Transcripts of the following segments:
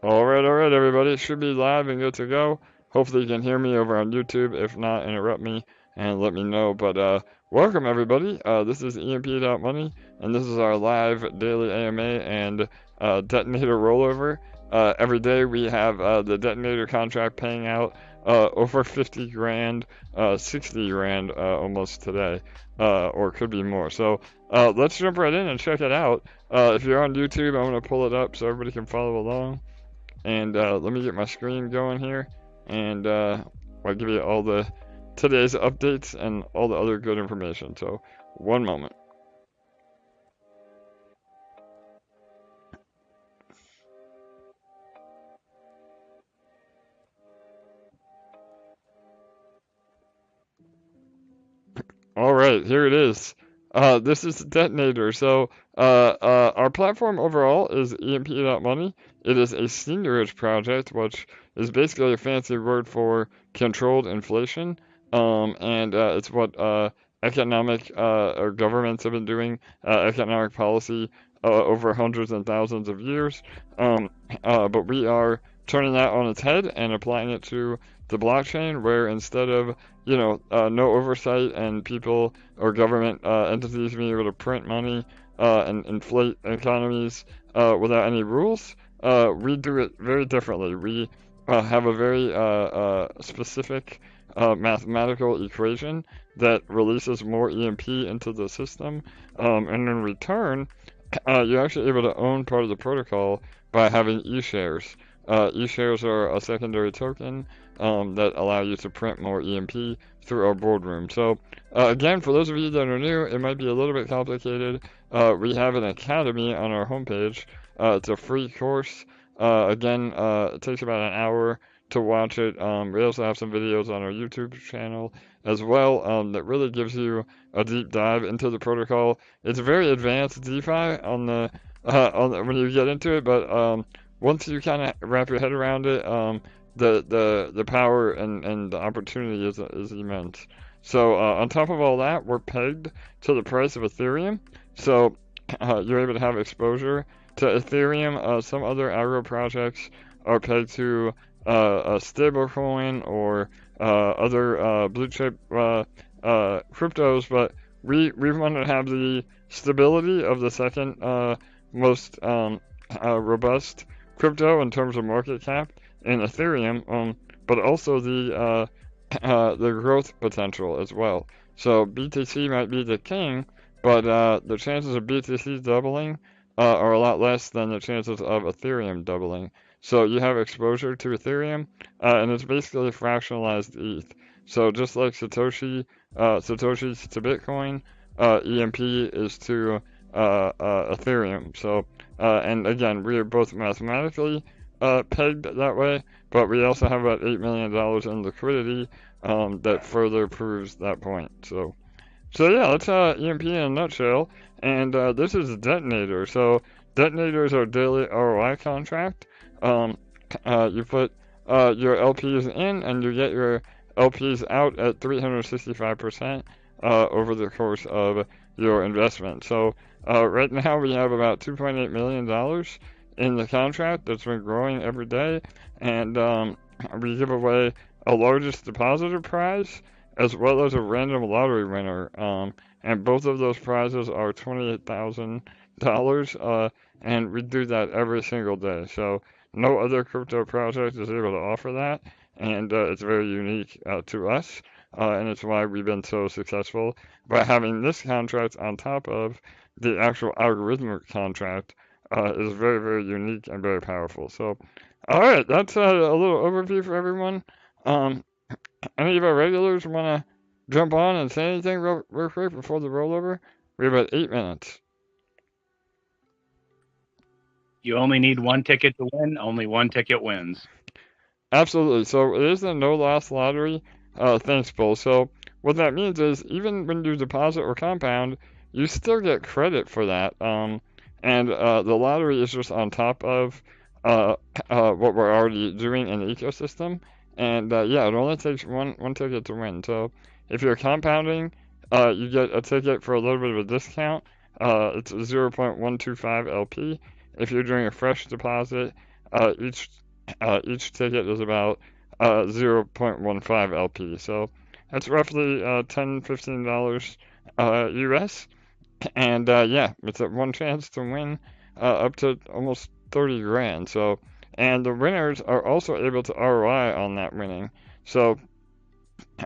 Alright, everybody. It should be live and good to go. Hopefully you can hear me over on YouTube. If not, interrupt me and let me know. But welcome, everybody. This is EMP.Money, and this is our live daily AMA and detonator rollover. Every day we have the detonator contract paying out over 50 grand, 60 grand almost today, or could be more. So let's jump right in and check it out. If you're on YouTube, I'm going to pull it up so everybody can follow along. And let me get my screen going here, and I'll give you all the today's updates and all the other good information. So one moment. All right, here it is. This is Detonator. So our platform overall is EMP.Money. It is a seigniorage project, which is basically a fancy word for controlled inflation. And it's what economic or governments have been doing, economic policy over hundreds and thousands of years. But we are turning that on its head and applying it to the blockchain, where instead of no oversight and people or government entities being able to print money and inflate economies without any rules, we do it very differently. We have a very specific mathematical equation that releases more EMP into the system, and in return, you're actually able to own part of the protocol by having e-shares. E-shares are a secondary token that allow you to print more EMP through our boardroom. So again, for those of you that are new, it might be a little bit complicated. We have an academy on our homepage. It's a free course. Again, it takes about an hour to watch it. We also have some videos on our YouTube channel as well that really gives you a deep dive into the protocol. It's very advanced DeFi on when you get into it, but once you kind of wrap your head around it, the power and the opportunity is immense. So on top of all that, we're pegged to the price of Ethereum, so you're able to have exposure to Ethereum. Some other algo projects are pegged to a stablecoin or other blue chip cryptos, but we want to have the stability of the second most robust crypto in terms of market cap in Ethereum, but also the growth potential as well. So BTC might be the king, but the chances of BTC doubling are a lot less than the chances of Ethereum doubling. So you have exposure to Ethereum, and it's basically fractionalized ETH. So just like Satoshi's to Bitcoin, EMP is to Ethereum. So and again, we are both mathematically pegged that way, but we also have about $8 million in liquidity that further proves that point. So yeah, that's EMP in a nutshell. And this is Detonator. So Detonator is our daily ROI contract. You put your LPs in, and you get your LPs out at 365% over the course of your investment. So right now we have about $2.8 million in the contract that's been growing every day, and we give away a largest depositor prize as well as a random lottery winner, and both of those prizes are $28,000, and we do that every single day. So no other crypto project is able to offer that, and it's very unique to us, and it's why we've been so successful by having this contract on top of the actual algorithmic contract. Is very, very unique and very powerful. So, all right, that's a little overview for everyone. Any of our regulars want to jump on and say anything real quick before the rollover? We have about 8 minutes. You only need one ticket to win. Only one ticket wins. Absolutely. So it is a no-loss lottery. Thanks, Bull. So what that means is even when you deposit or compound, you still get credit for that. And the lottery is just on top of what we're already doing in the ecosystem. And yeah, it only takes one ticket to win. So if you're compounding, you get a ticket for a little bit of a discount. It's 0.125 LP. If you're doing a fresh deposit, each ticket is about 0.15 LP. So that's roughly $10-15 US. And yeah, it's a one chance to win up to almost 30 grand. So, and the winners are also able to ROI on that winning. So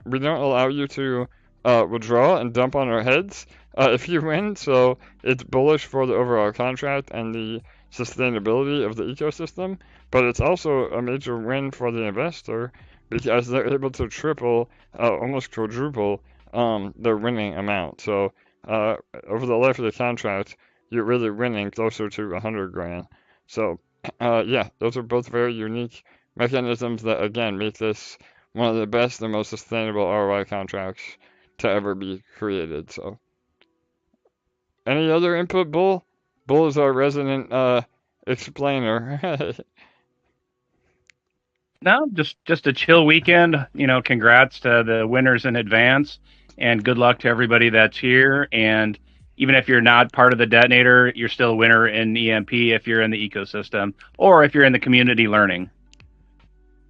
we don't allow you to withdraw and dump on our heads if you win. So it's bullish for the overall contract and the sustainability of the ecosystem. But it's also a major win for the investor because they're able to triple, almost quadruple their winning amount. So over the life of the contract, you're really winning closer to 100 grand. So yeah, those are both very unique mechanisms that again make this one of the best and most sustainable ROI contracts to ever be created. So, any other input, Bull? Bull is our resident explainer. No, just a chill weekend. Congrats to the winners in advance, and good luck to everybody that's here. And even if you're not part of the detonator, you're still a winner in EMP if you're in the ecosystem or if you're in the community learning.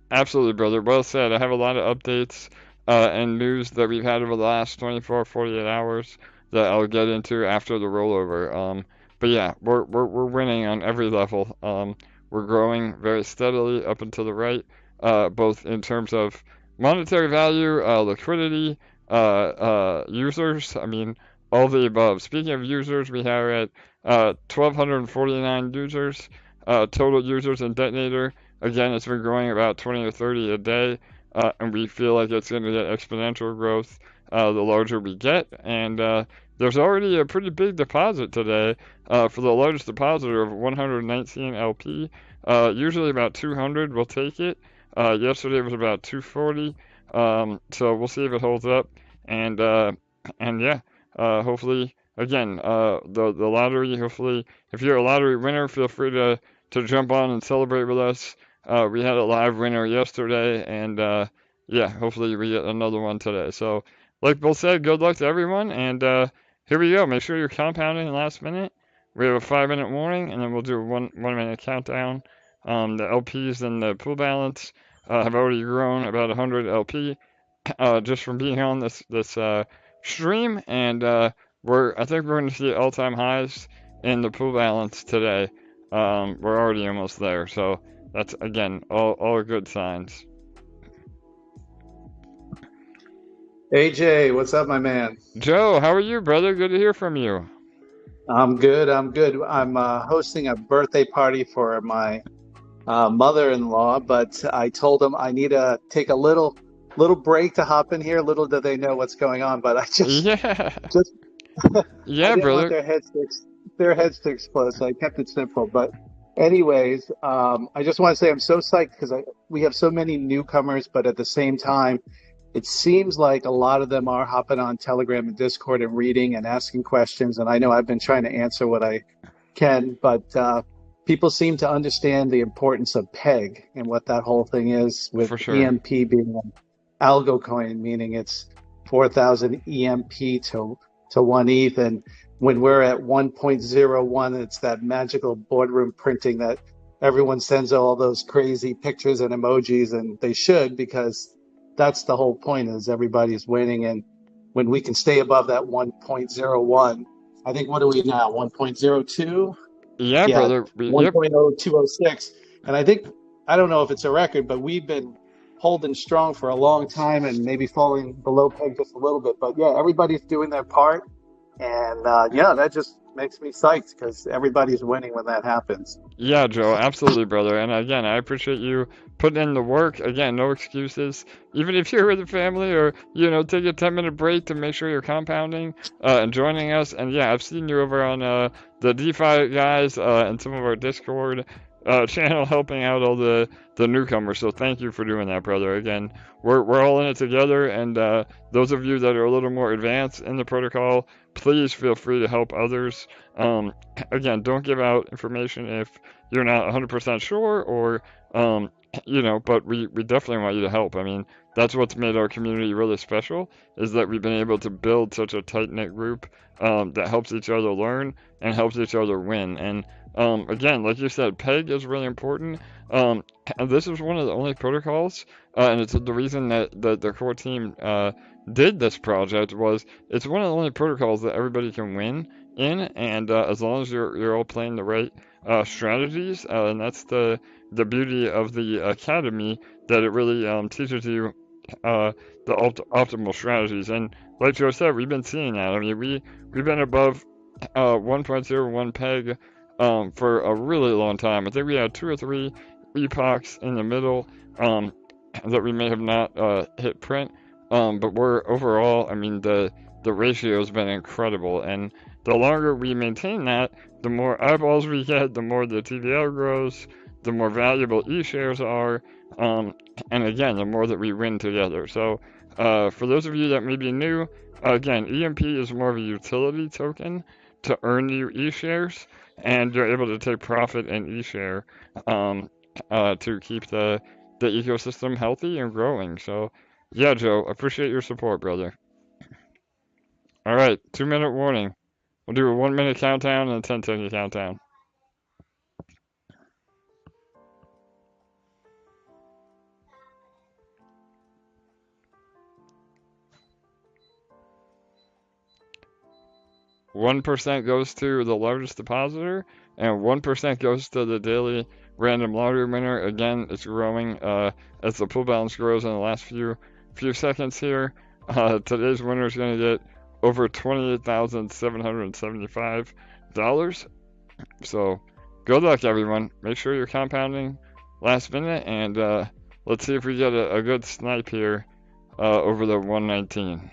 Absolutely, brother. Well said. I have a lot of updates and news that we've had over the last 24, 48 hours that I'll get into after the rollover. But yeah, we're winning on every level. We're growing very steadily up and to the right, both in terms of monetary value, liquidity, users. I mean, all the above. Speaking of users, we are at 1,249 users, total users in Detonator. Again, it's been growing about 20 or 30 a day, and we feel like it's going to get exponential growth the larger we get. And there's already a pretty big deposit today for the largest depositor of 119 LP. Usually about 200 will take it. Yesterday it was about 240. So we'll see if it holds up. And yeah, hopefully, again, the lottery. Hopefully, if you're a lottery winner, feel free to jump on and celebrate with us. We had a live winner yesterday, and yeah, hopefully we get another one today. So, like Bill said, good luck to everyone, and here we go. Make sure you're compounding last minute. We have a 5-minute warning, and then we'll do a one-minute countdown. The LPs and the pool balance have already grown about 100 LP just from being on this stream, and I think we're going to see all-time highs in the pool balance today. We're already almost there, so that's again all good signs. AJ, what's up, my man? Joe, how are you, brother? Good to hear from you. I'm good. I'm hosting a birthday party for my mother-in-law, but I told them I need to take a little break to hop in here. Little do they know what's going on, but I just Yeah, I yeah, didn't want brother. their heads to explode, so I kept it simple. But anyways, I just want to say I'm so psyched because we have so many newcomers, but at the same time, it seems like a lot of them are hopping on Telegram and Discord and reading and asking questions. And I know I've been trying to answer what I can, but people seem to understand the importance of PEG and what that whole thing is, with For sure. EMP being an algo coin, meaning it's 4,000 EMP to 1 ETH. And when we're at 1.01, it's that magical boardroom printing that everyone sends all those crazy pictures and emojis, and they should, because that's the whole point, is everybody's winning. And when we can stay above that 1.01, I think, what are we now, 1.02? Yeah, Yeah, brother. Yep. 1.0206. And I don't know if it's a record, but we've been holding strong for a long time and maybe falling below peg just a little bit. But yeah, everybody's doing their part. And yeah, that just makes me psyched because everybody's winning when that happens. Yeah, Joe, absolutely, brother. And again, I appreciate you putting in the work. Again, no excuses. Even if you're with a family, or take a 10-minute break to make sure you're compounding and joining us. And yeah, I've seen you over on the DeFi guys and some of our Discord channel helping out all the newcomers. So thank you for doing that, brother. Again, we're all in it together, and those of you that are a little more advanced in the protocol, please feel free to help others. Again, don't give out information if you're not 100% sure, or but we definitely want you to help. I mean, that's what's made our community really special, is that we've been able to build such a tight-knit group that helps each other learn and helps each other win. And again, like you said, PEG is really important. And this is one of the only protocols, and it's the reason that the core team did this project, was it's one of the only protocols that everybody can win in, and as long as you're all playing the right strategies, and that's the beauty of the academy, that it really teaches you the optimal strategies. And like Joe said, we've been seeing that. I mean, we've been above 1.01 PEG for a really long time. I think we had 2 or 3 epochs in the middle that we may have not hit print, but we're overall, I mean, the ratio has been incredible, and the longer we maintain that, the more eyeballs we get, the more the TVL grows, the more valuable E-shares are, and again, the more that we win together. So for those of you that may be new, again, EMP is more of a utility token to earn you E-shares, and you're able to take profit in E-share to keep the ecosystem healthy and growing. So yeah, Joe, appreciate your support, brother. All right, 2-minute warning. We'll do a 1-minute countdown and a 10-second countdown. $1% goes to the largest depositor, and 1% goes to the daily random lottery winner. Again, it's growing as the pool balance grows in the last few seconds here. Today's winner is going to get over $28,775. So good luck, everyone. Make sure you're compounding last minute, and let's see if we get a good snipe here over the 119.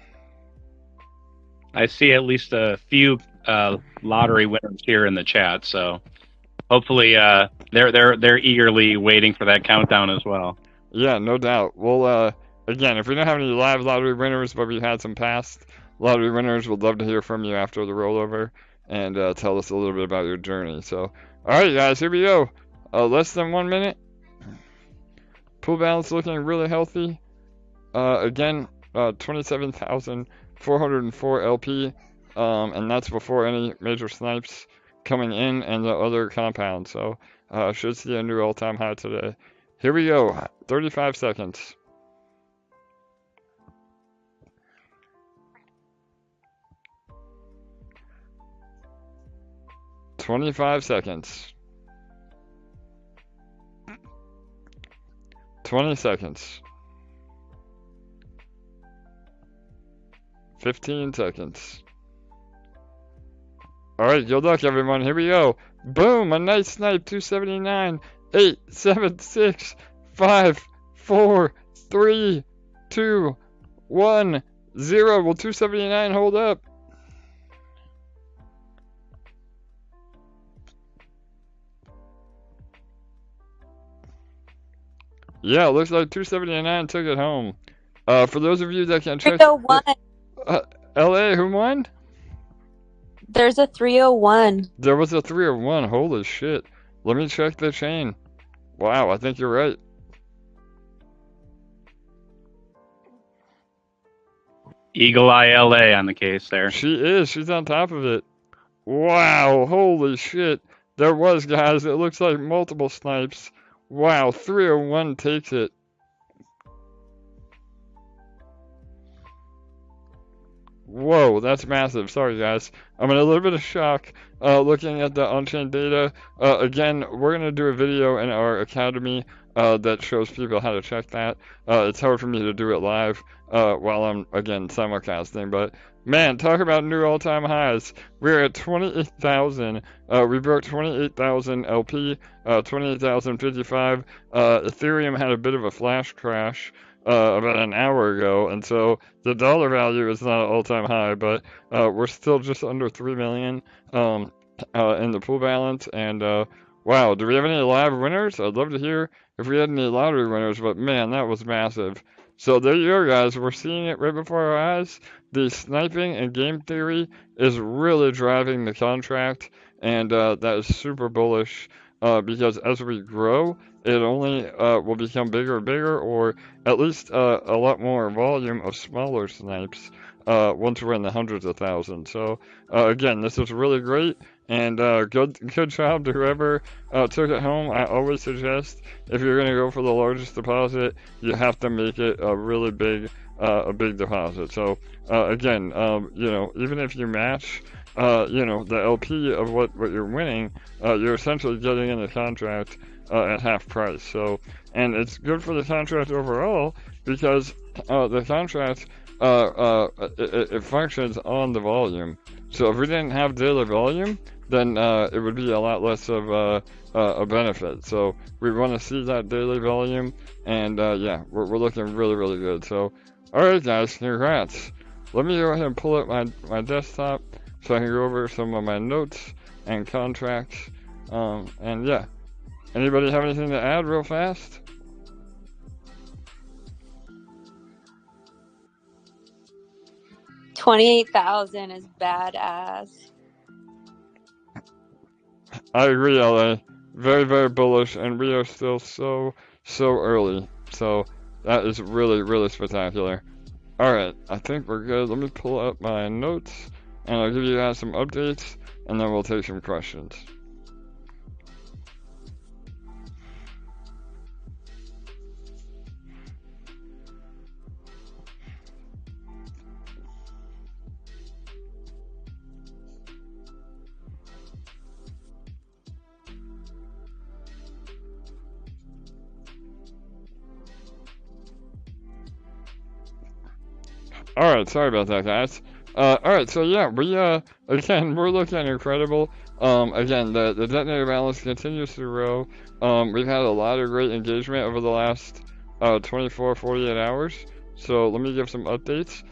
I see at least a few lottery winners here in the chat, so hopefully they're eagerly waiting for that countdown as well. Yeah, no doubt. Well, again, if we don't have any live lottery winners, but we had some past lottery winners, we'd love to hear from you after the rollover and tell us a little bit about your journey. So, all right, guys, here we go. Less than 1 minute. Pool balance looking really healthy. Again, 27,404 LP, and that's before any major snipes coming in and the other compounds. So, should see a new all-time high today. Here we go. 35 seconds. $25 seconds. 20 seconds. 15 seconds. Alright, good luck, everyone. Here we go. Boom! A nice snipe. 279. 8, 7, 6, 5, 4, 3, 2, 1, 0. Will 279 hold up? Yeah, it looks like 279 took it home. For those of you that can check... 301. LA, who won? There's a 301. There was a 301. Holy shit. Let me check the chain. Wow, I think you're right. Eagle Eye LA on the case there. She is. She's on top of it. Wow, holy shit. There was, guys. It looks like multiple snipes. Wow, 301 takes it. Whoa, that's massive. Sorry, guys. I'm in a little bit of shock looking at the on-chain data. Again, we're going to do a video in our academy that shows people how to check that. It's hard for me to do it live while I'm, again, simulcasting. But, man, talk about new all-time highs. We're at 28,000. We broke 28,000 LP, 28,055. Ethereum had a bit of a flash crash about an hour ago, and so the dollar value is not an all-time high, but we're still just under 3 million in the pool balance, and we're Wow, do we have any live winners? I'd love to hear if we had any lottery winners, but man, that was massive. So there you go, guys. We're seeing it right before our eyes. The sniping and game theory is really driving the contract, and that is super bullish because as we grow, it only will become bigger and bigger, or at least a lot more volume of smaller snipes once we're in the hundreds of thousands. So again, this is really great. And good job to whoever took it home. I always suggest if you're going to go for the largest deposit, you have to make it a really big, deposit. So again, you know, even if you match, you know, the LP of what you're winning, you're essentially getting in the contract at half price. So, and it's good for the contract overall because the contract it functions on the volume. So if we didn't have daily volume, then it would be a lot less of a benefit. So we want to see that daily volume, and yeah, we're looking really, really good. So, all right, guys, congrats. Let me go ahead and pull up my desktop so I can go over some of my notes and contracts. And yeah, anybody have anything to add real fast? 28,000 is badass. I agree, LA. Very, very bullish, and we are still so early. So that is really, really spectacular. Alright, I think we're good. Let me pull up my notes, and I'll give you guys some updates, and then we'll take some questions. Alright, sorry about that, guys. Alright, so yeah, again, we're looking incredible. Again, the detonator balance continues to grow. We've had a lot of great engagement over the last 24, 48 hours. So let me give some updates.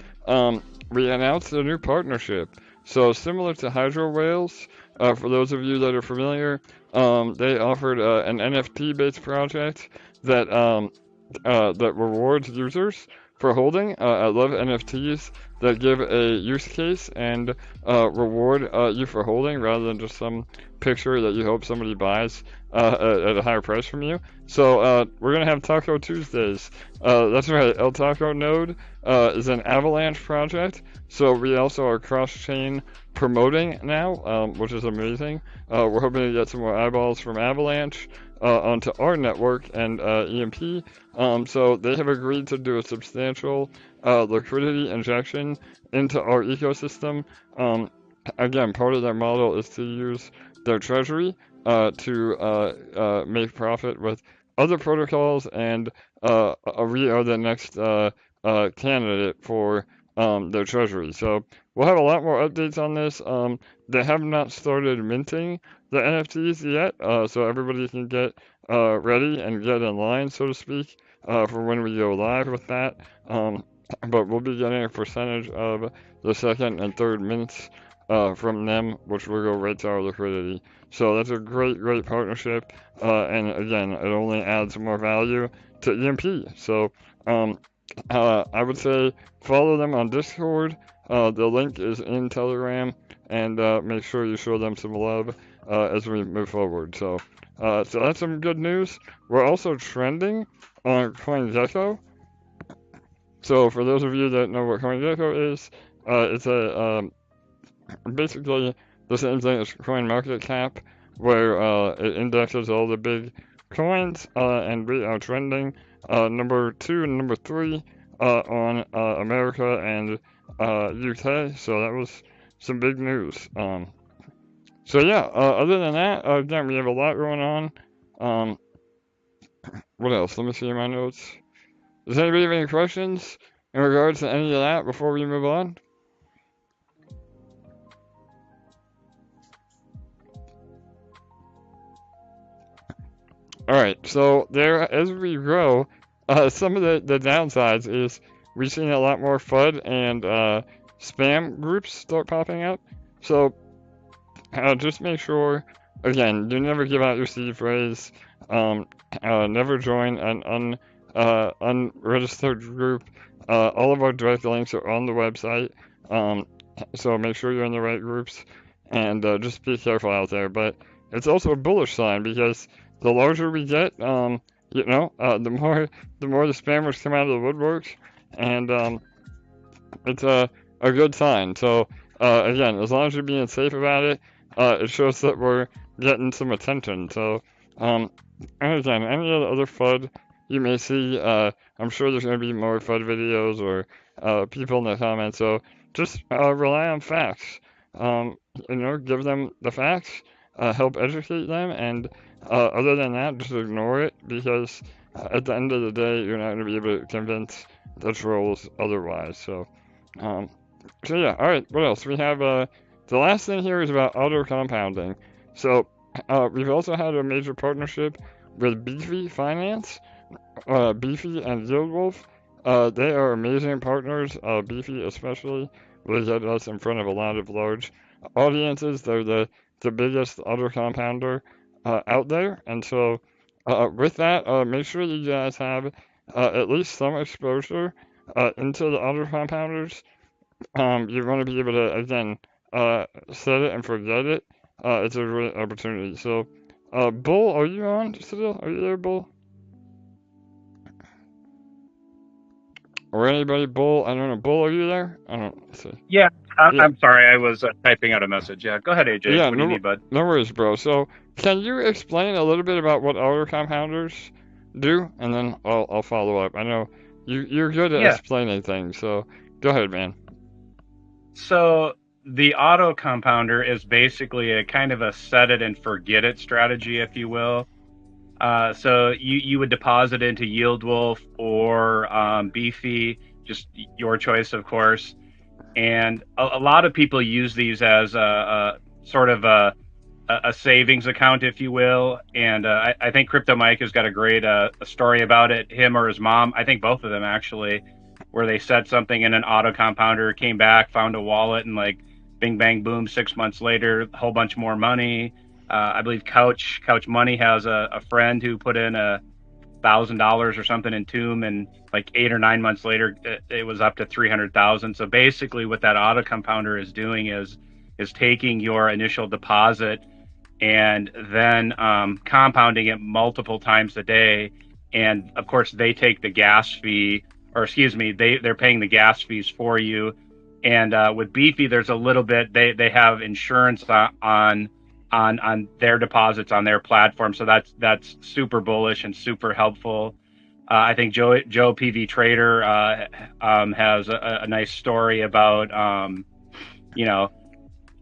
We announced a new partnership. So similar to 𝘕𝘩𝘠𝘯𝘬𝘠, for those of you that are familiar, they offered an NFT-based project that that rewards users for holding. I love NFTs that give a use case and reward you for holding rather than just some picture that you hope somebody buys at a higher price from you. So we're going to have Taco Tuesdays. That's right, El Taco Node is an Avalanche project. So we also are cross-chain promoting now, which is amazing. We're hoping to get some more eyeballs from Avalanche onto our network and EMP. So they have agreed to do a substantial liquidity injection into our ecosystem. Again, part of their model is to use their treasury to make profit with other protocols, and we are the next candidate for their treasury. So we'll have a lot more updates on this. They have not started minting the NFTs yet, so everybody can get ready and get in line, so to speak, for when we go live with that. But we'll be getting a percentage of the second and third mints from them, which will go right to our liquidity. So that's a great, great partnership. And again, it only adds more value to EMP. So I would say follow them on Discord. The link is in Telegram, and make sure you show them some love as we move forward. So that's some good news. We're also trending on CoinGecko. So for those of you that know what CoinGecko is, it's a basically the same thing as CoinMarketCap, where it indexes all the big coins, and we are trending number 2 and number 3 on America and UK. So that was some big news. So yeah, other than that, again, we have a lot going on. What else? Let me see my notes. Does anybody have any questions in regards to any of that before we move on? Alright, so there, as we grow, some of the downsides is we've seen a lot more FUD and spam groups start popping up. So just make sure again, you never give out your seed phrase. Never join an unregistered group. All of our direct links are on the website. So make sure you're in the right groups, and just be careful out there. But it's also a bullish sign because the larger we get, the more the spammers come out of the woodwork, and it's a good sign. So again, as long as you're being safe about it, it shows that we're getting some attention. So and again, any other FUD you may see, I'm sure there's going to be more FUD videos or people in the comments. So just rely on facts. Give them the facts, help educate them, and other than that, just ignore it because at the end of the day, you're not going to be able to convince the trolls otherwise. So yeah, all right. What else? We have the last thing here is about auto compounding. So we've also had a major partnership with Beefy Finance, Beefy and 𝘠𝘠𝘠𝘠𝘠. They are amazing partners. Beefy especially will get us in front of a lot of large audiences. They're the biggest auto compounder out there, and so with that, make sure you guys have at least some exposure into the auto compounders. You're going to be able to, again, set it and forget it. It's a great opportunity. So, Bull, are you on still? Are you there, Bull? Or anybody, Bull? I don't know. Bull, are you there? I don't see. Yeah, I'm sorry. I was typing out a message. Yeah, go ahead, AJ. Yeah, what do you need, bud? No worries, bro. So, can you explain a little bit about what auto compounders do? And then I'll follow up. I know you're good at explaining things, so go ahead, man. So the auto compounder is basically a kind of a set it and forget it strategy, if you will. So you would deposit into 𝘠𝘠𝘠𝘠 or Beefy, just your choice, of course. And a lot of people use these as a sort of a savings account, if you will. And I think Crypto Mike has got a great a story about it, him or his mom. I think both of them, actually, where they set something in an auto compounder, came back, found a wallet, and like bing, bang, boom, 6 months later, a whole bunch more money. I believe Couch Money has a friend who put in $1,000 or something in Tomb, and like 8 or 9 months later, it was up to 300,000. So basically, what that auto compounder is doing is taking your initial deposit and then compounding it multiple times a day. And of course, they take the gas fee, or excuse me, they're paying the gas fees for you. And with Beefy, there's a little bit, they have insurance on their deposits on their platform, so that's super bullish and super helpful. I think Joe PV Trader has a nice story about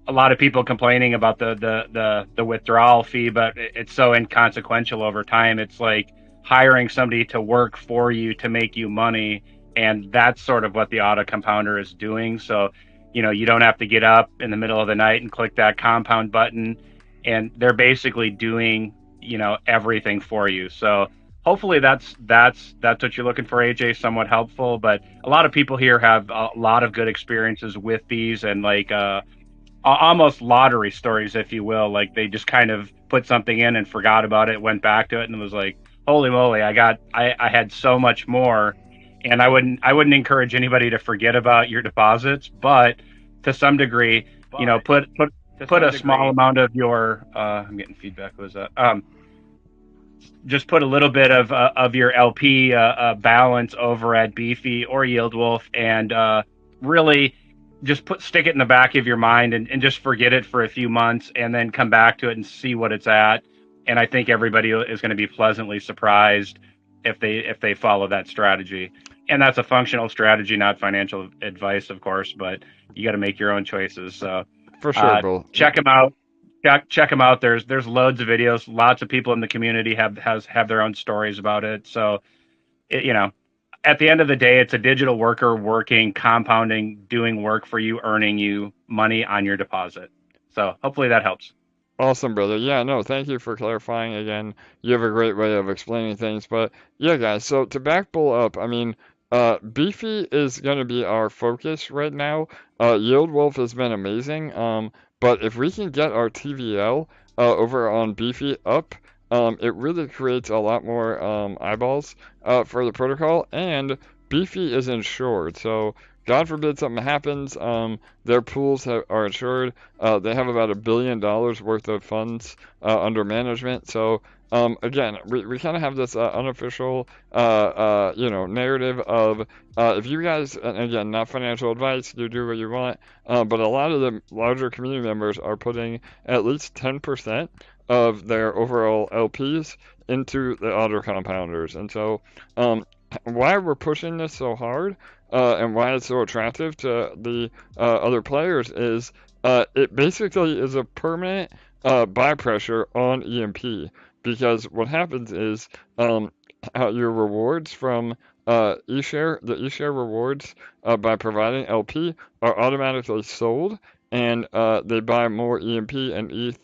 a lot of people complaining about the withdrawal fee, but it's so inconsequential over time. It's like hiring somebody to work for you to make you money, and that's sort of what the auto compounder is doing. So you don't have to get up in the middle of the night and click that compound button. And they're basically doing, everything for you. So hopefully that's what you're looking for, AJ, somewhat helpful. But a lot of people here have a lot of good experiences with these, and like almost lottery stories, if you will. Like they just kind of put something in and forgot about it, went back to it, and was like, holy moly, I had so much more. And I wouldn't encourage anybody to forget about your deposits, but to some degree, put a small amount of your I'm getting feedback. What was that? Just put a little bit of your LP balance over at Beefy or 𝘠𝘠𝘠𝘠𝘠, and really just stick it in the back of your mind and just forget it for a few months, and then come back to it and see what it's at. And I think everybody is going to be pleasantly surprised if they follow that strategy. And that's a functional strategy, not financial advice, of course, but you got to make your own choices. So for sure, Bill. Check them out. Check them out. There's loads of videos. Lots of people in the community have their own stories about it. So, at the end of the day, it's a digital worker working, compounding, doing work for you, earning you money on your deposit. So hopefully that helps. Awesome, brother. Yeah, no, thank you for clarifying again. You have a great way of explaining things. But yeah, guys, so to back Bull up, I mean, Beefy is going to be our focus right now. 𝘠𝘠𝘠𝘠 has been amazing. But if we can get our TVL over on Beefy up, it really creates a lot more eyeballs for the protocol, and Beefy is insured. So God forbid something happens, their pools are insured. They have about $1 billion worth of funds under management. So again, we kind of have this unofficial, narrative of if you guys, and again, not financial advice, you do what you want, but a lot of the larger community members are putting at least 10% of their overall LPs into the auto compounders. And so, why we're pushing this so hard and why it's so attractive to the other players is it basically is a permanent buy pressure on EMP, because what happens is your rewards from the eShare rewards by providing LP are automatically sold, and they buy more EMP and ETH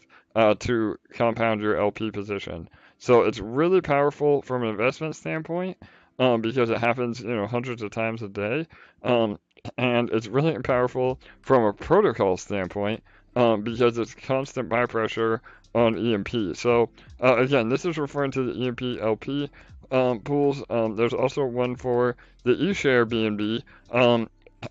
to compound your LP position. So it's really powerful from an investment standpoint because it happens, hundreds of times a day. Um, and it's really powerful from a protocol standpoint because it's constant buy pressure on EMP. So again, this is referring to the EMP LP pools. There's also one for the eShare BNB.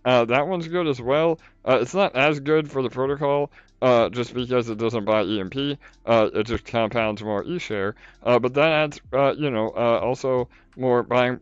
That one's good as well. It's not as good for the protocol just because it doesn't buy EMP. It just compounds more eShare. But that adds, also more buying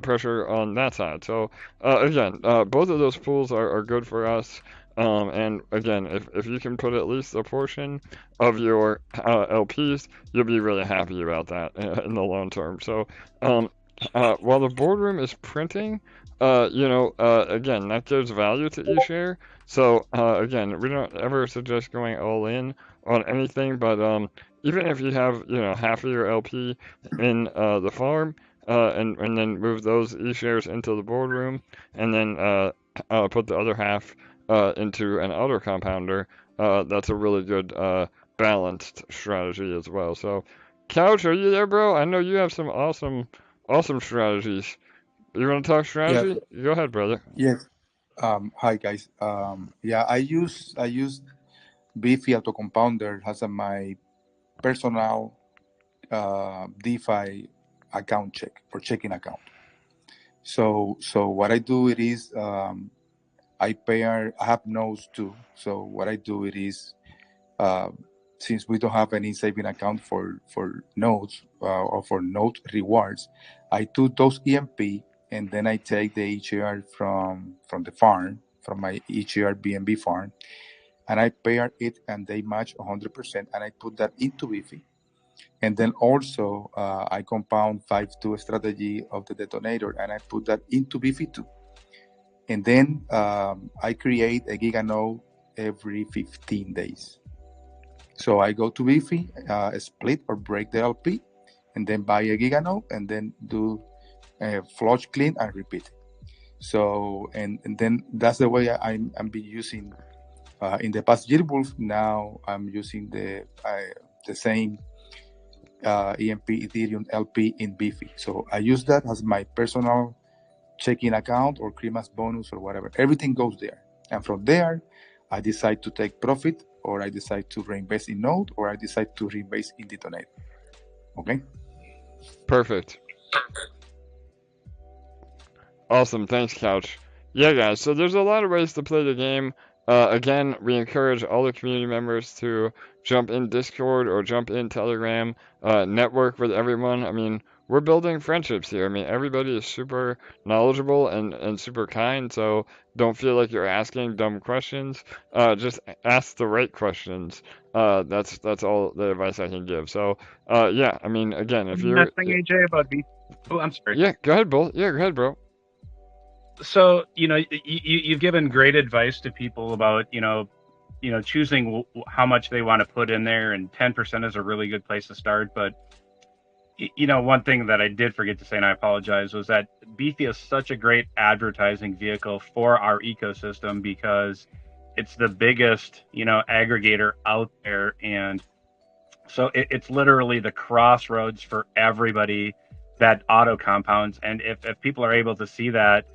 pressure on that side. So again, both of those pools are good for us. And again, if you can put at least a portion of your LPs, you'll be really happy about that in the long term. So while the boardroom is printing, again, that gives value to eShare. So again, we don't ever suggest going all in on anything, but even if you have half of your LP in the farm, and then move those eShares into the boardroom, and then put the other half into an auto compounder, that's a really good balanced strategy as well. So, Couch, are you there, bro? I know you have some awesome strategies. You want to talk Yeah, strategy? Go ahead, brother. yes. Hi guys. Yeah, I use Beefy Auto Compounder as my personal DeFi account checking account. So what I do it is I have nodes too. So what I do it is since we don't have any saving account for nodes or for node rewards, I do those EMP, and then I take the EGR from the farm, from my EGR BNB farm, and I pair it, and they match 100%, and I put that into Beefy. And then also I compound 5-2 strategy of the detonator, and I put that into Beefy too. And then I create a giga node every 15 days. So I go to Beefy, split or break the LP, and then buy a giga node, and then do flush, clean, and repeat. So and then that's the way I'm be using. In the past year, Wolf. Now I'm using the same EMP Ethereum LP in Beefy. So I use that as my personal checking account or Christmas bonus or whatever. Everything goes there, and from there, I decide to take profit, or I decide to reinvest in Node, or I decide to reinvest in Detonator. Okay. Perfect. Awesome. Thanks, Couch. Yeah, guys. So there's a lot of ways to play the game. Again, we encourage all the community members to jump in Discord or jump in Telegram, network with everyone. I mean, we're building friendships here. I mean, everybody is super knowledgeable and super kind, so don't feel like you're asking dumb questions. Just ask the right questions. That's all the advice I can give. So, yeah, I mean, again, if you're... Nothing, AJ, about B. Oh, I'm sorry. Yeah, go ahead, Bull. Yeah, go ahead, bro. So, you've given great advice to people about, choosing how much they want to put in there, and 10% is a really good place to start. But, one thing that I did forget to say, and I apologize, was that Beefy is such a great advertising vehicle for our ecosystem because it's the biggest, aggregator out there. And so it's literally the crossroads for everybody that auto compounds. And if people are able to see that,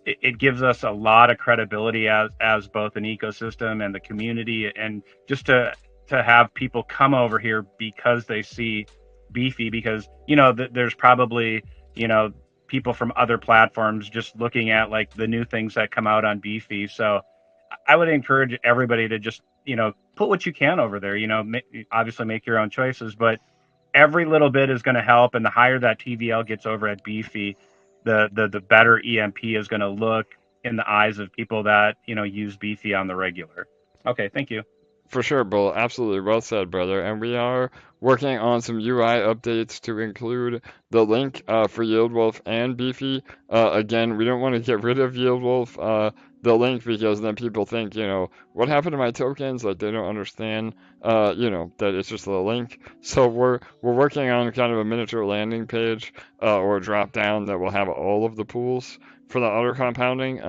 it gives us a lot of credibility as both an ecosystem and the community, and just to to have people come over here because they see Beefy, because there's probably people from other platforms just looking at like the new things that come out on Beefy. So I would encourage everybody to just put what you can over there. Obviously make your own choices, but every little bit is going to help. And the higher that TVL gets over at Beefy, the better EMP is going to look in the eyes of people that use Beefy on the regular. Okay, thank you. For sure, Bull. Absolutely. Well said, brother. And we are working on some UI updates to include the link for 𝘤𝘠𝘢𝘠 and Beefy. Again, we don't want to get rid of 𝘤𝘠𝘢𝘠, the link, because then people think, what happened to my tokens? Like, they don't understand, that it's just a link. So we're working on kind of a miniature landing page or a drop down that will have all of the pools for the auto compounding.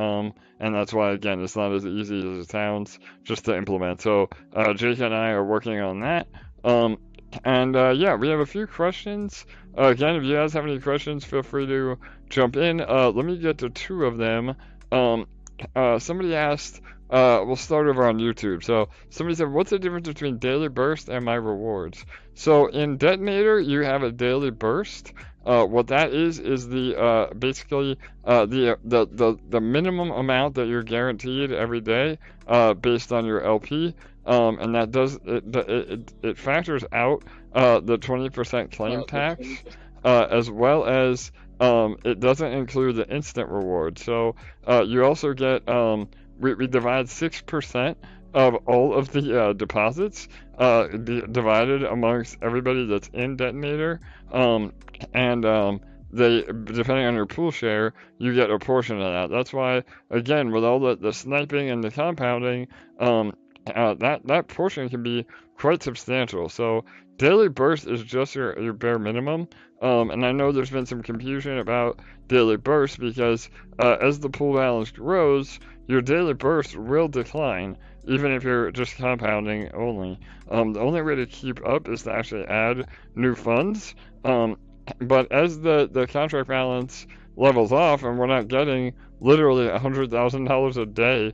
And that's why, again, it's not as easy as it sounds just to implement. So Jake and I are working on that. Yeah, we have a few questions. Again, if you guys have any questions, feel free to jump in. Let me get to two of them. Somebody asked, we'll start over on YouTube. So somebody said, what's the difference between daily burst and my rewards? So in Detonator, you have a daily burst. What that is the basically the minimum amount that you're guaranteed every day based on your LP, and that does it factors out the 20% claim tax, as well as it doesn't include the instant reward. So you also get we divide 6% of all of the deposits divided amongst everybody that's in Detonator, they, depending on your pool share, you get a portion of that. That's why, again, with all the sniping and the compounding, that portion can be quite substantial. So daily burst is just your bare minimum. And I know there's been some confusion about daily burst because as the pool balance grows, your daily burst will decline, even if you're just compounding only. The only way to keep up is to actually add new funds. But as the contract balance levels off and we're not getting literally $100,000 a day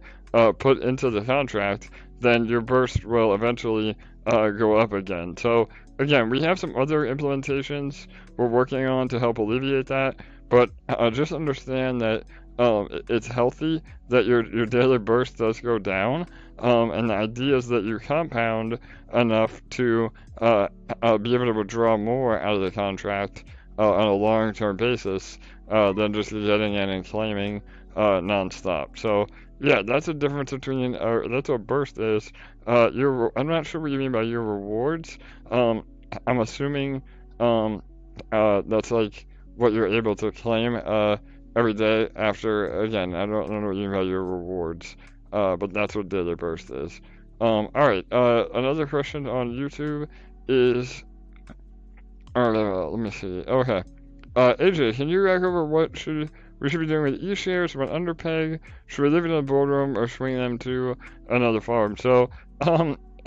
put into the contract, then your burst will eventually go up again. So again, we have some other implementations we're working on to help alleviate that, but just understand that it's healthy that your daily burst does go down, and the idea is that you compound enough to be able to withdraw more out of the contract on a long-term basis than just getting in and claiming non-stop. So yeah, that's a difference between, that's what burst is. I'm not sure what you mean by your rewards. I'm assuming that's like what you're able to claim every day after. Again, I don't know what you mean by your rewards, but that's what daily burst is. Alright, another question on YouTube is, alright, let me see. Okay. AJ, can you rack over what we should be doing with E-shares when under peg? Should we leave it in the boardroom or swing them to another farm? So,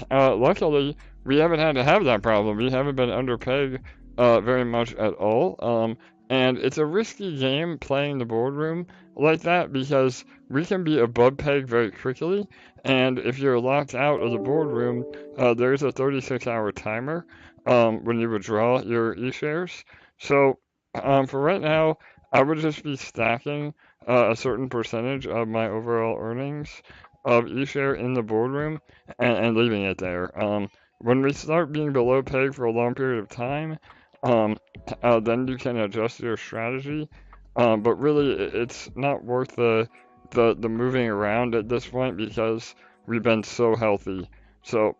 luckily, we haven't had to have that problem. We haven't been under peg very much at all. And it's a risky game playing the boardroom like that because we can be above peg very quickly. And if you're locked out of the boardroom, there's a 36-hour timer when you withdraw your E-shares. So for right now, I would just be stacking a certain percentage of my overall earnings of E-share in the boardroom and leaving it there. When we start being below peg for a long period of time, then you can adjust your strategy. But really, it's not worth the moving around at this point because we've been so healthy. So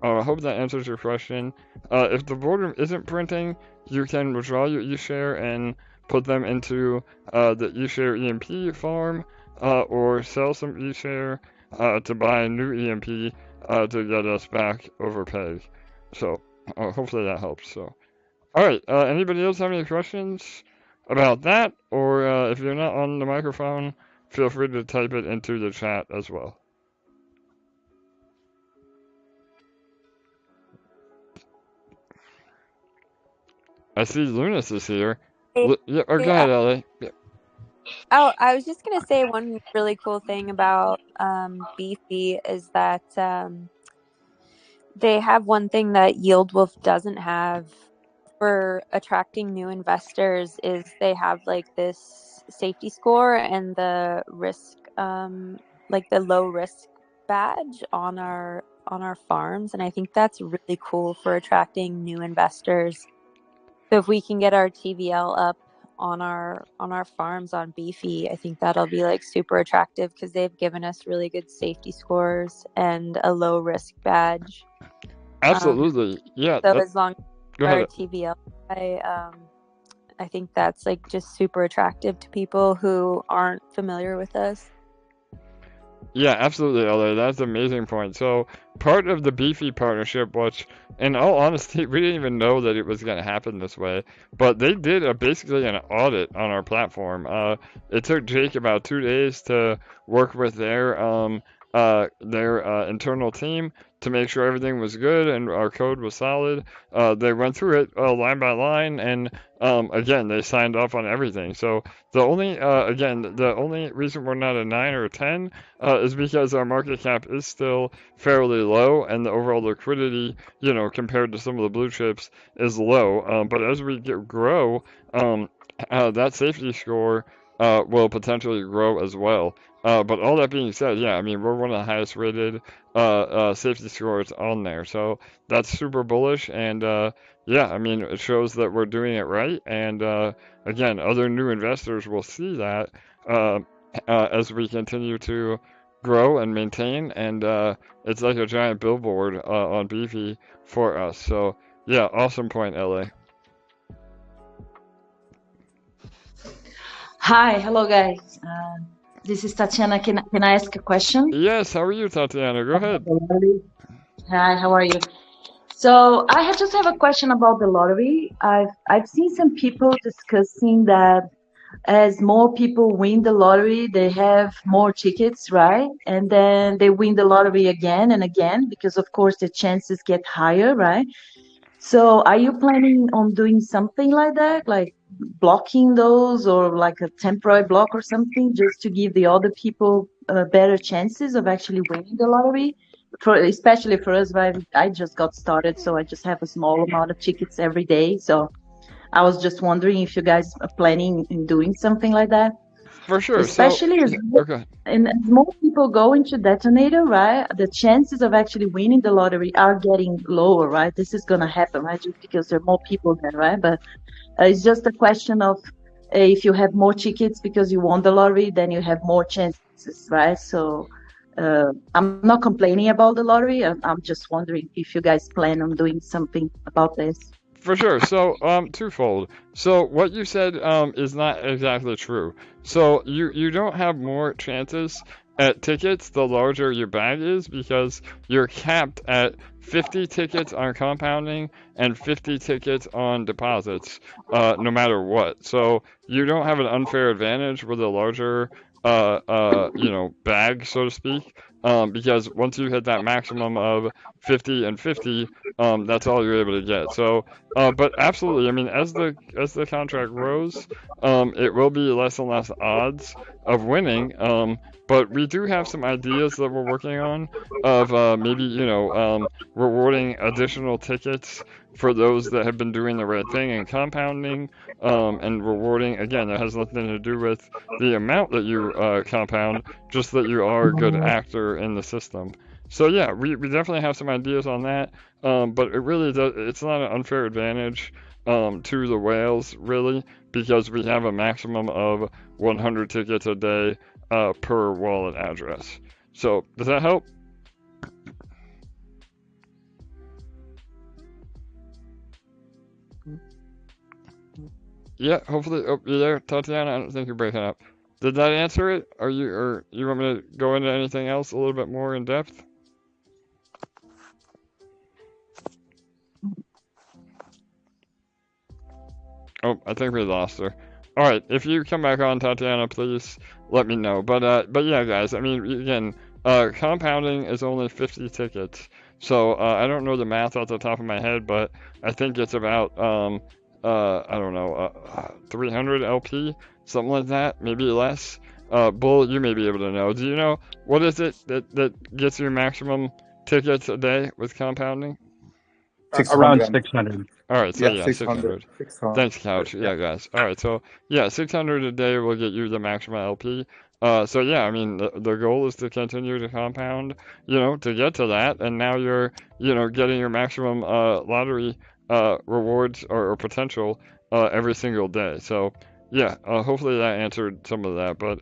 I hope that answers your question. If the boardroom isn't printing, you can withdraw your E-share and put them into the E-share EMP farm, or sell some E-share to buy a new EMP to get us back over peg. So hopefully that helps. So, alright, anybody else have any questions about that? Or if you're not on the microphone, feel free to type it into the chat as well. I see Lunas is here. Hey, Yeah, or go ahead, Ellie. Yeah. Oh, I was just gonna say one really cool thing about Beefy is that they have one thing that 𝘰𝘩𝘢𝘀 doesn't have for attracting new investors is they have like this safety score and the risk, like the low risk badge on our farms, and I think that's really cool for attracting new investors. So if we can get our TVL up on our farms on Beefy, I think that'll be like super attractive because they've given us really good safety scores and a low risk badge. Absolutely, yeah. So as long Go as our ahead. TVL, I think that's like just super attractive to people who aren't familiar with us. Yeah, absolutely, LA. That's an amazing point. So part of the Beefy partnership, which, in all honesty, we didn't even know that it was going to happen this way, but they did basically an audit on our platform. It took Jake about 2 days to work with their internal team to make sure everything was good and our code was solid. They went through it line by line, and again, they signed off on everything. So the only reason we're not a 9 or a 10 is because our market cap is still fairly low, and the overall liquidity, compared to some of the blue chips, is low. But as we grow, that safety score will potentially grow as well. But all that being said, yeah, I mean, we're one of the highest rated safety scores on there. So that's super bullish. And yeah, I mean, it shows that we're doing it right. And again, other new investors will see that as we continue to grow and maintain. And it's like a giant billboard on Beefy for us. So yeah, awesome point, LA. Hi, hello guys. This is Tatiana. Can I ask a question? Yes, how are you, Tatiana? Go ahead. Hi, how are you? So I just have a question about the lottery. I've seen some people discussing that as more people win the lottery, they have more tickets, right? And then they win the lottery again and again because, of course, the chances get higher, right? So are you planning on doing something like that, like blocking those or like a temporary block or something just to give the other people better chances of actually winning the lottery? Especially for us, right? I just got started, so I just have a small amount of tickets every day. So I was just wondering if you guys are planning in doing something like that. For sure. Especially as more people go into Detonator, right? The chances of actually winning the lottery are getting lower, right? This is gonna happen, right? Just because there are more people there, right? But it's just a question of if you have more tickets because you won the lottery, then you have more chances, right? So I'm not complaining about the lottery. I'm just wondering if you guys plan on doing something about this. For sure. So, twofold. So what you said is not exactly true. So you don't have more chances at tickets the larger your bag is because you're capped at 50 tickets on compounding and 50 tickets on deposits, no matter what. So you don't have an unfair advantage with a larger bag, so to speak. Because once you hit that maximum of 50 and 50, that's all you're able to get. So, but absolutely, I mean, as the contract grows, it will be less and less odds of winning. But we do have some ideas that we're working on of maybe rewarding additional tickets for those that have been doing the right thing and compounding, and rewarding, again, it has nothing to do with the amount that you compound, just that you are a good actor in the system. So yeah, we definitely have some ideas on that, but it really it's not an unfair advantage to the whales, really, because we have a maximum of 100 tickets a day per wallet address. So does that help? Yeah, hopefully. Oh, you there, Tatiana? I don't think you're breaking up. Did that answer it? Or you want me to go into anything else a little bit more in depth? Oh, I think we lost her. All right, if you come back on, Tatiana, please let me know. But yeah, guys. I mean, again, compounding is only 50 tickets, so I don't know the math off the top of my head, but I think it's about I don't know, 300 LP, something like that, maybe less. Bull, you may be able to know. Do you know what is it that gets you maximum tickets a day with compounding? Around 600. 600. All right, so Yeah, yeah, 600. 600. 600. Thanks, Couch. Yeah. Yeah, guys. All right, so yeah, 600 a day will get you the maximum LP. So yeah, I mean, the goal is to continue to compound, to get to that, and now you're, getting your maximum lottery rewards or potential every single day. So yeah, hopefully that answered some of that, but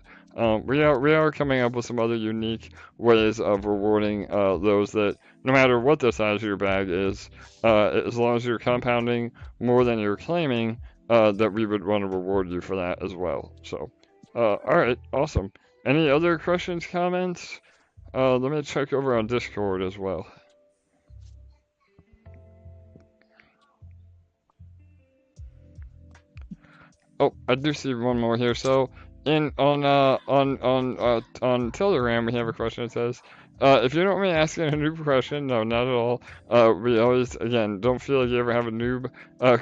we are coming up with some other unique ways of rewarding those that, no matter what the size of your bag is, as long as you're compounding more than you're claiming, that we would want to reward you for that as well. So, all right, awesome. Any other questions, comments? Let me check over on Discord as well. Oh, I do see one more here. So, on Telegram, we have a question that says, if you don't mind asking a noob question, no, not at all. We always, again, don't feel like you ever have a noob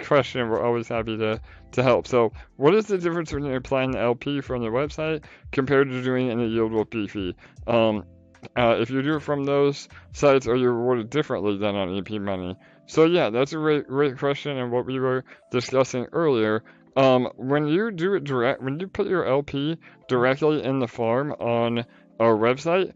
question. We're always happy to help. So, what is the difference when you're applying the LP from the website compared to doing it in the yield wolf beefy? If you do it from those sites, are you rewarded differently than on EMP.Money? So yeah, that's a great question, and what we were discussing earlier. When you do it when you put your LP directly in the farm on our website,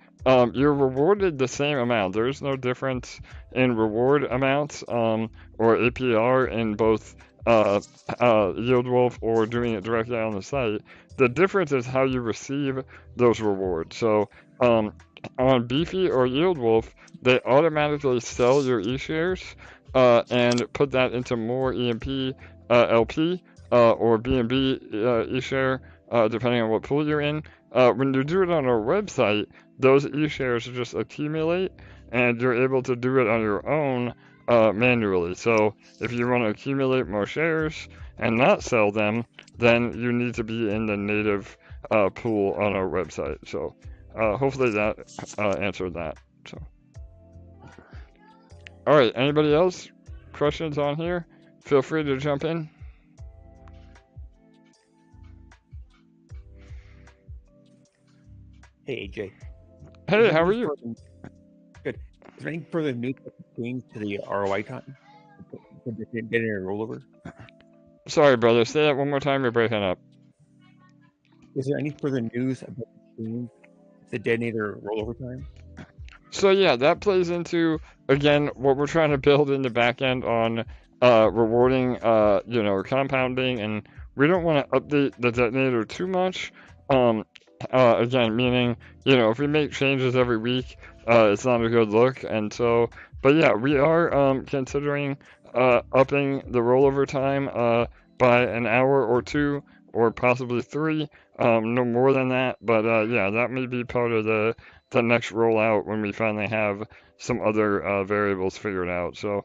you're rewarded the same amount. There's no difference in reward amounts, or APR in both Yield Wolf or doing it directly on the site. The difference is how you receive those rewards. So, on Beefy or Yield Wolf, they automatically sell your e-shares, and put that into more EMP LP, or BNB e-share, depending on what pool you're in. When you do it on our website, those e-shares just accumulate, and you're able to do it on your own manually. So if you want to accumulate more shares and not sell them, then you need to be in the native pool on our website. So hopefully that answered that. So, all right, anybody else? Questions on here? Feel free to jump in. Hey, AJ. Hey, how are you? Good. Is there any further news change to the ROI time? Getting a rollover? Sorry, brother. Say that one more time. You're breaking up. Is there any further news about the detonator rollover time? So yeah, that plays into, again, what we're trying to build in the back end on rewarding, compounding, and we don't want to update the detonator too much. Again, meaning, if we make changes every week, it's not a good look. And so, but yeah, we are considering upping the rollover time by an hour or two, or possibly 3, no more than that. But yeah, that may be part of the next rollout when we finally have some other variables figured out. So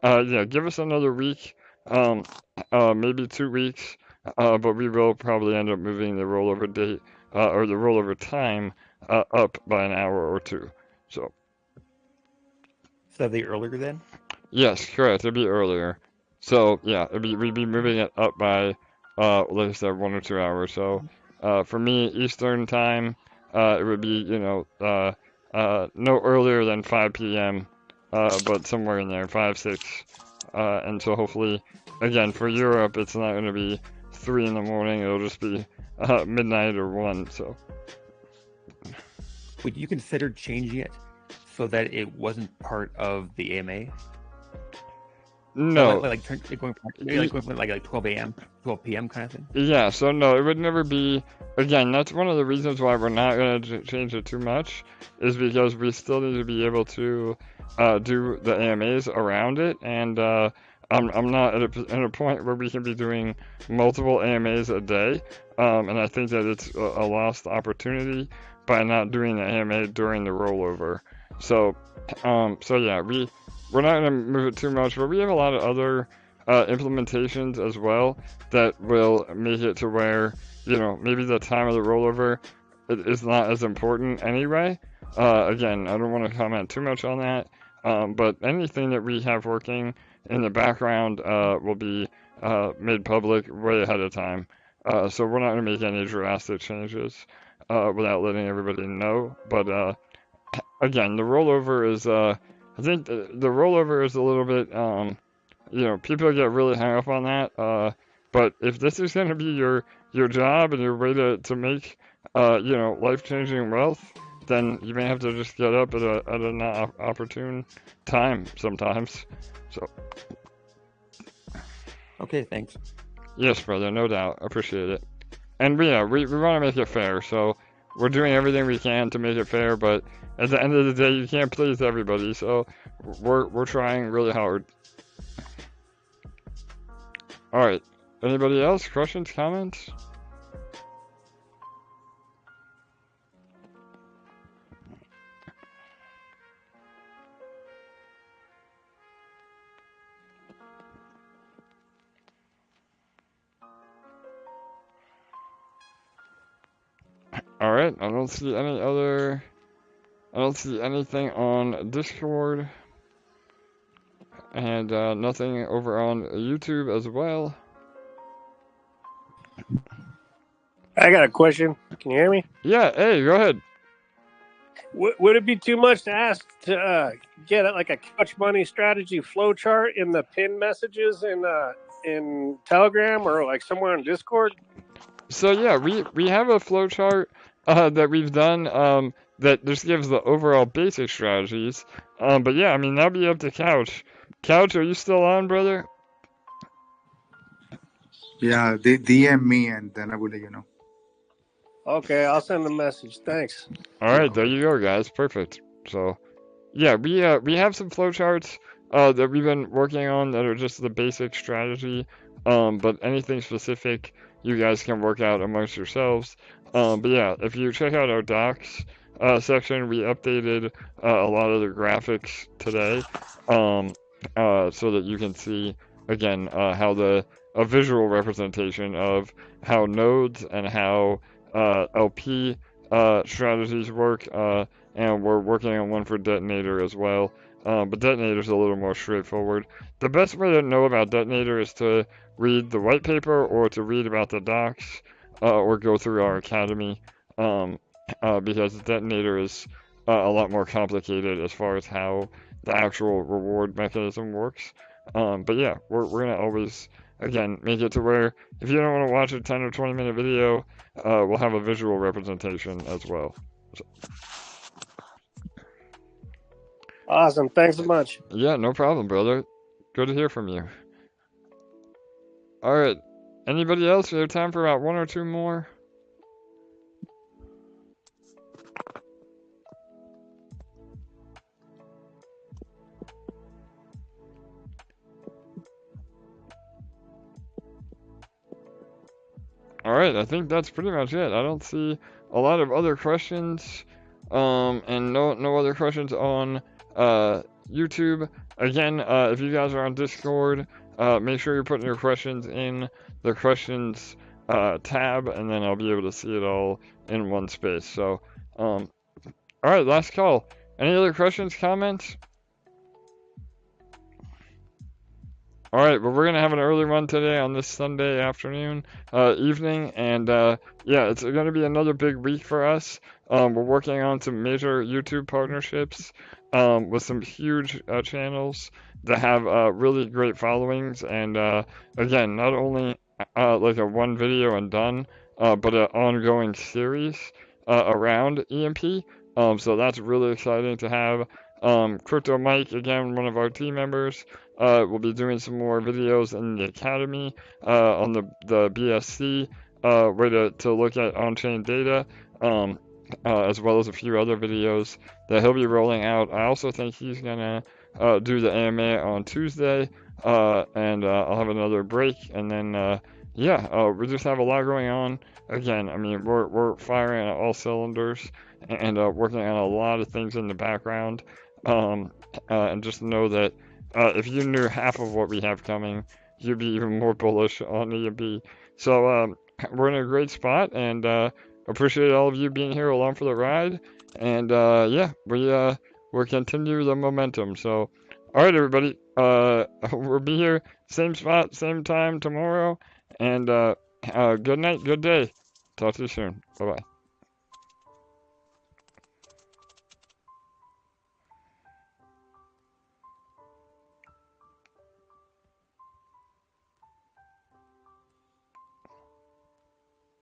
yeah, give us another week, maybe 2 weeks, but we will probably end up moving the rollover date or the rollover time up by an hour or 2. So that'd be earlier then? Yes, correct. It'd be earlier. So yeah, we'd be moving it up by like I said, 1 or 2 hours. So for me, Eastern time, it would be no earlier than 5 p.m. But somewhere in there, 5, 6, and so hopefully, again, for Europe, it's not going to be 3 in the morning. It'll just be midnight or 1. So would you consider changing it so that it wasn't part of the AMA? No. Like going like 12 a.m., 12 p.m. kind of thing? Yeah, so no, it would never be, again, that's one of the reasons why we're not going to change it too much, is because we still need to be able to do the AMAs around it, and I'm not at a point where we can be doing multiple AMAs a day, and I think that it's a lost opportunity by not doing the AMA during the rollover. So yeah, we're not going to move it too much, but we have a lot of other implementations as well that will make it to where, maybe the time of the rollover is not as important anyway. Again, I don't want to comment too much on that, but anything that we have working in the background will be made public way ahead of time. So we're not going to make any drastic changes without letting everybody know. But again, the rollover is, I think the rollover is a little bit, you know, people get really hung up on that. But if this is going to be your job and your way to make, you know, life-changing wealth, then you may have to just get up at an opportune time sometimes. So. Okay, thanks. Yes, brother, no doubt. Appreciate it. And yeah, we want to make it fair, so we're doing everything we can to make it fair, but at the end of the day, you can't please everybody, so we're trying really hard. Alright, anybody else? Questions, comments? Alright, I don't see anything on Discord, and nothing over on YouTube as well. I got a question. Can you hear me? Yeah, hey, go ahead. Would it be too much to ask to get like a Couch Money strategy flowchart in the pinned messages in Telegram or like somewhere on Discord? So yeah, we have a flowchart that we've done that just gives the overall basic strategies. But yeah, I mean that'll be up to Couch. Couch, are you still on, brother? Yeah, they DM me and then I will let you know. Okay, I'll send a message. Thanks. All right, there you go, guys. Perfect. So yeah, we have some flowcharts that we've been working on that are just the basic strategy. But anything specific, you guys can work out amongst yourselves. But yeah, if you check out our docs section, we updated a lot of the graphics today, so that you can see again how a visual representation of how nodes and how LP strategies work. And we're working on one for Detonator as well. But Detonator's a little more straightforward. The best way to know about Detonator is to read the white paper or to read about the docs or go through our academy, because Detonator is a lot more complicated as far as how the actual reward mechanism works. But yeah, we're going to always, again, make it to where if you don't want to watch a 10 or 20 minute video, we'll have a visual representation as well. So. Awesome. Thanks so much. Yeah, no problem, brother. Good to hear from you. Alright. Anybody else? We have time for about 1 or 2 more. Alright, I think that's pretty much it. I don't see a lot of other questions. And no other questions on YouTube. Again, if you guys are on Discord, make sure you're putting your questions in the questions tab, and then I'll be able to see it all in one space. So, alright, last call. Any other questions, comments? Alright, well, we're going to have an early run today on this Sunday afternoon, evening, and yeah, it's going to be another big week for us. We're working on some major YouTube partnerships with some huge channels that have really great followings, and again, not only like a one video and done, but an ongoing series around EMP. So that's really exciting to have. Crypto Mike, again, one of our team members, will be doing some more videos in the academy on the BSC way to look at on-chain data, as well as a few other videos that he'll be rolling out. I also think he's gonna do the AMA on Tuesday, and I'll have another break, and then yeah, we just have a lot going on. Again, I mean, we're firing on all cylinders and working on a lot of things in the background. And just know that if you knew half of what we have coming, you'd be even more bullish on EMP. So we're in a great spot, and appreciate all of you being here along for the ride. And yeah, we'll continue the momentum. So, all right, everybody, we'll be here same spot, same time tomorrow. And good night, good day. Talk to you soon. Bye bye.